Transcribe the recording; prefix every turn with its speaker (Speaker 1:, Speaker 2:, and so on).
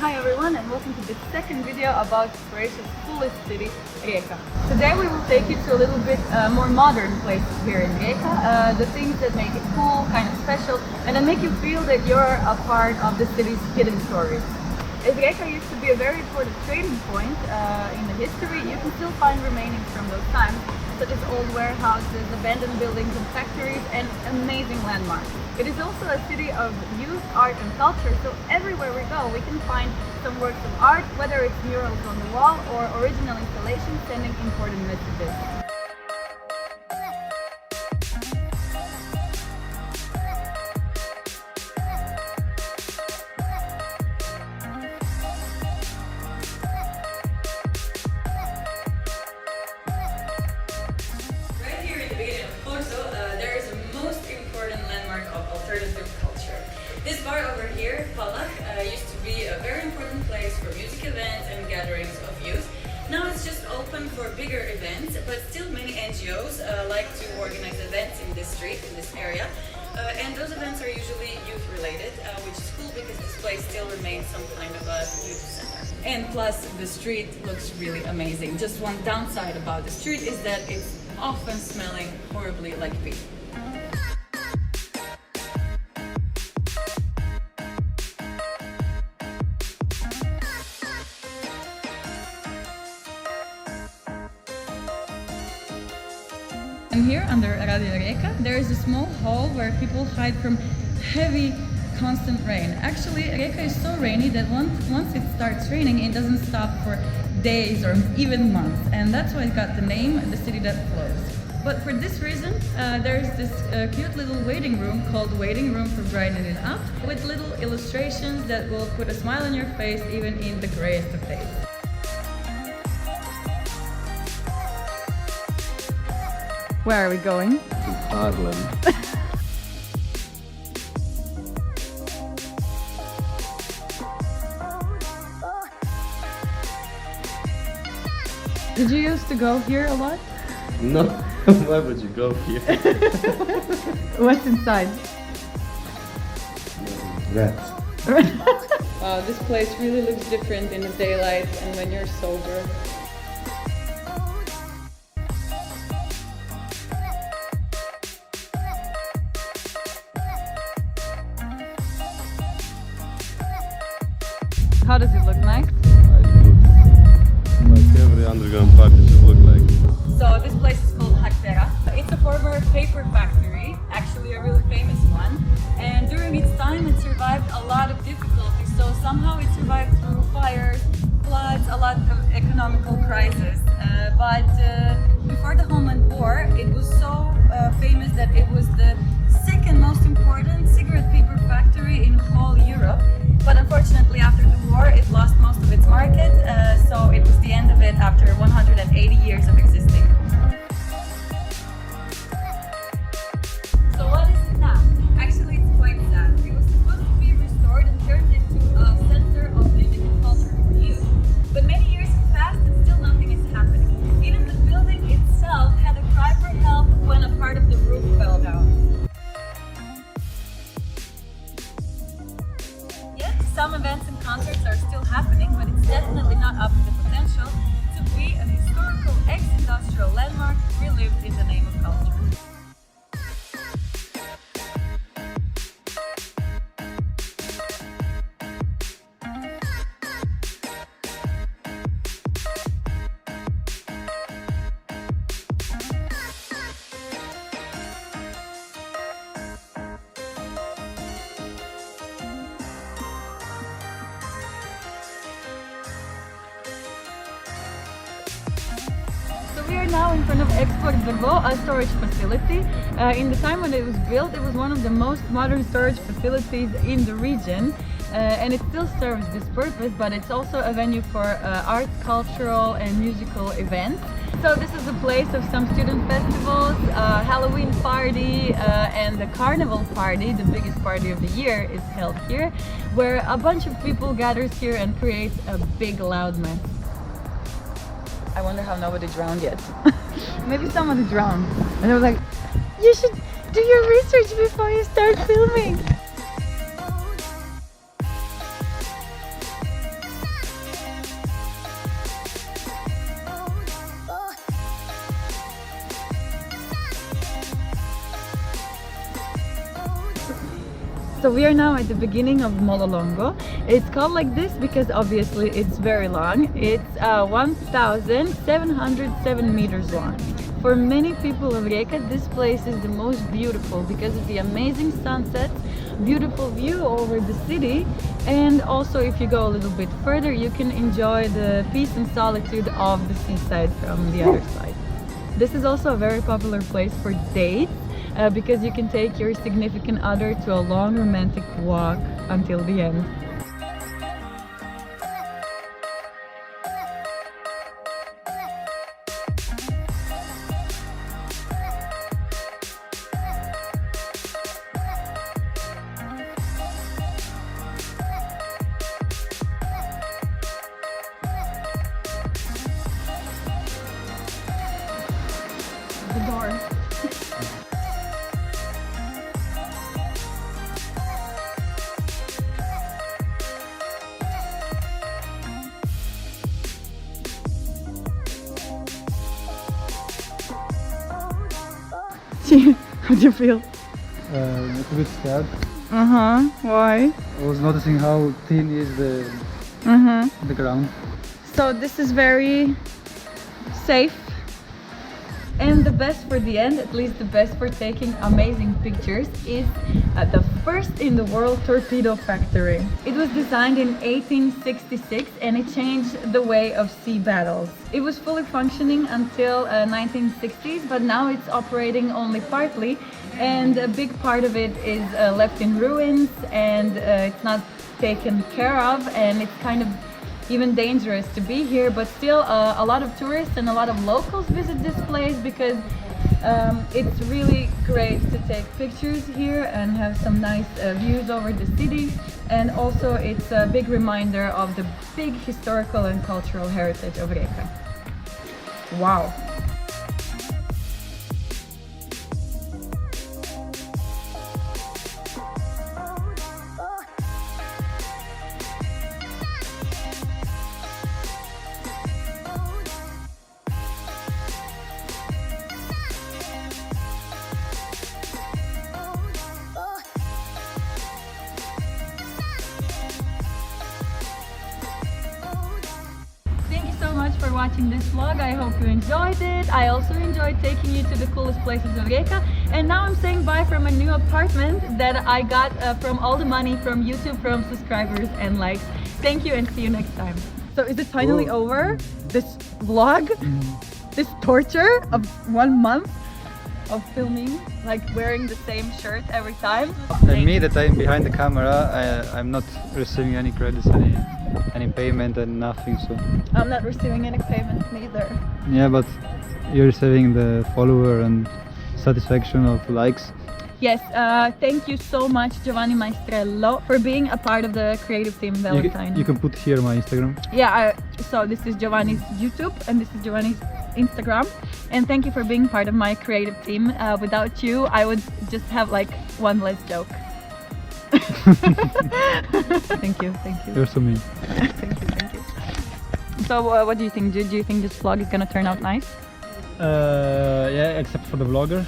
Speaker 1: Hi everyone and welcome to the second video about Croatia's coolest city, Rijeka. Today we will take you to a little bit more modern places here in Rijeka, the things that make it cool, kind of special, and that make you feel that you're a part of the city's hidden stories. As Rijeka used to be a very important trading point in the history, you can still find remainings from those times, such as old warehouses, abandoned buildings and factories, and amazing landmarks. It is also a city of youth, art and culture, so everywhere we go we can find some works of art, whether it's murals on the wall or original installations sending important messages.
Speaker 2: There is a most important landmark of alternative culture. This bar over here, Palach, used to be a very important place for music events and gatherings of youth. Now it's just open for bigger events, but still many NGOs like to organize events in this street, in this area. And those events are usually youth related, which is cool because this place still remains some kind of a youth center. And plus the street looks really amazing. Just one downside about the street is that it's often smelling horribly like pee. And here under Radio Rijeka there is a small hall where people hide from heavy constant rain. Actually, Rijeka is so rainy that once it starts raining, it doesn't stop for days or even months, and that's why it got the name the city that flows. But for this reason, there's this cute little waiting room called Waiting Room for Brightening It Up, with little illustrations that will put a smile on your face even in the grayest of days.
Speaker 1: Where are we going?
Speaker 3: To Haarlem.
Speaker 1: Did you used to go here a lot?
Speaker 3: No, why would you go here?
Speaker 1: What's inside?
Speaker 3: Rats.
Speaker 2: Wow, this place really looks different in the daylight and when you're sober.
Speaker 1: How does it look nice?
Speaker 3: It looks like every underground park should look like.
Speaker 2: So this place is called Haktera. It's a former paper factory, actually a really famous one. And during its time it survived a lot of difficulties. So somehow it survived through fires, floods, a lot of economical crisis. But before the Homeland War, it was so famous that it was the second most important cigarette paper factory in whole Europe. But unfortunately after the war it lost most of its market, so it was the end of it after 180 years of existing. So what is it now? Actually it's quite sad. It was supposed to be restored and turned into a center of music and culture for youth. But many years have passed and still nothing is happening. Even the building itself had a cry for help when a part of the roof fell down. Some events and concerts are still happening, but it's definitely not up to the potential to be an historical ex-industrial landmark relived in the name of culture.
Speaker 1: So we are now in front of Export Drvo, a storage facility. In the time when it was built, it was one of the most modern storage facilities in the region. And it still serves this purpose, but it's also a venue for arts, cultural and musical events. So this is the place of some student festivals, Halloween party and the carnival party, the biggest party of the year, is held here, where a bunch of people gathers here and creates a big loud mess. I wonder how nobody drowned yet. Maybe somebody drowned. And they were like, you should do your research before you start filming. So we are now at the beginning of Mololongo. It's called like this because obviously it's very long. It's 1,707 meters long. For many people of Rijeka, this place is the most beautiful because of the amazing sunsets, beautiful view over the city, and also if you go a little bit further, you can enjoy the peace and solitude of the seaside from the other side. This is also a very popular place for dates because you can take your significant other to a long romantic walk until the end. The door. How do you feel?
Speaker 4: A little bit scared.
Speaker 1: Why?
Speaker 4: I was noticing how thin is the ground.
Speaker 1: So this is very safe. And the best for the end, at least the best for taking amazing pictures, is the first in the world torpedo factory. It was designed in 1866 and it changed the way of sea battles. It was fully functioning until 1960s, but now it's operating only partly, and a big part of it is left in ruins, and it's not taken care of, and it's kind of even dangerous to be here, but still a lot of tourists and a lot of locals visit this place because it's really great to take pictures here and have some nice views over the city, and also it's a big reminder of the big historical and cultural heritage of Rijeka. Wow! Thank you so much for watching this vlog. I hope you enjoyed it. I also enjoyed taking you to the coolest places of Rijeka. And now I'm saying bye from a new apartment that I got from all the money from YouTube, from subscribers and likes. Thank you and see you next time. So is it finally over? This vlog? This torture of 1 month of filming, like wearing the same shirt every time?
Speaker 4: And me, that I'm behind the camera, I'm not receiving any credits, any payment and nothing. So
Speaker 1: I'm not receiving any payment neither.
Speaker 4: yeah, but you're receiving the follower and satisfaction of likes.
Speaker 1: Yes, thank you so much, Giovanni Maestrello, for being a part of the creative team Valentine.
Speaker 4: You can put here my Instagram.
Speaker 1: Yeah, so this is Giovanni's YouTube and this is Giovanni's Instagram. And thank you for being part of my creative team. Without you, I would just have like one less joke. Thank you, thank you.
Speaker 4: You're so mean.
Speaker 1: Thank you, thank you. So what do you think? Do you think this vlog is gonna turn out nice?
Speaker 4: Yeah, except for the vlogger.